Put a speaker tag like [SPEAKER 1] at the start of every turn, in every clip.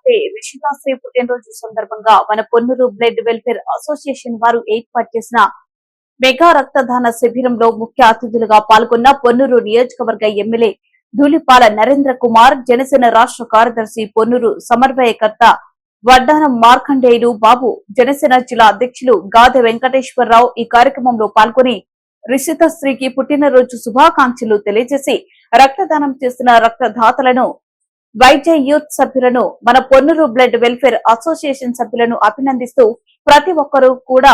[SPEAKER 1] చూసుకుంటే రిషికాశ్రీ పుట్టినరోజు సందర్భంగా మన పొన్నూరు బ్లడ్ వెల్ఫేర్ అసోసియేషన్ వారు ఏర్పాటు చేసిన మెగా రక్తదాన శిబిరంలో ముఖ్య అతిథులుగా పాల్గొన్న పొన్నూరు నియోజకవర్గ ఎమ్మెల్యే ధూళిపాల నరేంద్ర కుమార్, జనసేన రాష్ట్ర కార్యదర్శి పొన్నూరు సమన్వయకర్త వడ్డానం మార్కండేయులు బాబు, జనసేన జిల్లా అధ్యక్షులు గాదె వెంకటేశ్వరరావు ఈ కార్యక్రమంలో పాల్గొని రిషితశ్రీకి పుట్టినరోజు శుభాకాంక్షలు తెలియజేసి రక్తదానం చేస్తున్న రక్తదాతలను, వైద్య యూత్ సభ్యులను, మన పొన్నూరు బ్లడ్ వెల్ఫేర్ అసోసియేషన్ సభ్యులను అభినందిస్తూ ప్రతి ఒక్కరూ కూడా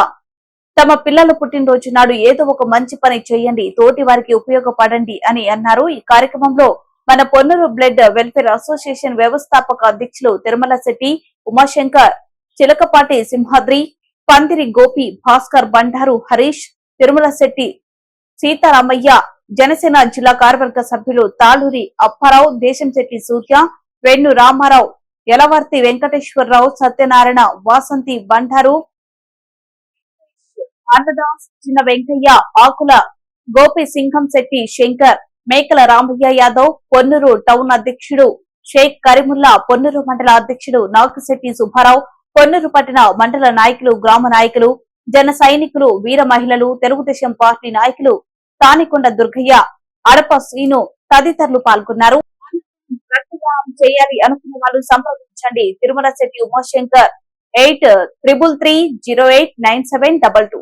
[SPEAKER 1] తమ పిల్లల పుట్టినరోజు నాడు ఏదో ఒక మంచి పని చేయండి, తోటి వారికి ఉపయోగపడండి అని అన్నారు. ఈ కార్యక్రమంలో మన పొన్నూరు బ్లడ్ వెల్ఫేర్ అసోసియేషన్ వ్యవస్థాపక అధ్యక్షులు తిరుమల శెట్టి, ఉమాశంకర్, చిలకపాటి సింహాద్రి, పందిరి గోపి, భాస్కర్, బండారు హరీష్, తిరుమల శెట్టి సీతారామయ్య, జనసేన జిల్లా కార్యవర్గ సభ్యులు తాళూరి అప్పారావు, దేశంశెట్టి సూర్య, వెన్ను రామారావు, యలవర్తి వెంకటేశ్వరరావు, సత్యనారాయణ, వాసంతి, బండారు, అన్నదాస్, చిన్న వెంకయ్య, ఆకుల గోపి, సింహం శెట్టి శంకర్, మేకల రామయ్య యాదవ్, పొన్నూరు టౌన్ అధ్యక్షుడు షేక్ కరీముల్లా, పొన్నూరు మండల అధ్యక్షుడు నాగశెట్టి సుబ్బారావు, పొన్నూరు పట్టణ మండల నాయకులు, గ్రామ నాయకులు, జన సైనికులు, వీర మహిళలు, తెలుగుదేశం పార్టీ నాయకులు తానికొండ దుర్గయ్య, అడప శ్రీను తదితరులు పాల్గొన్నారు. రక్తదానం చేయాలి అనుకున్న వాళ్ళు సంప్రదించండి. తిరుమల శెట్టి ఉమాశంకర్ 8333089722.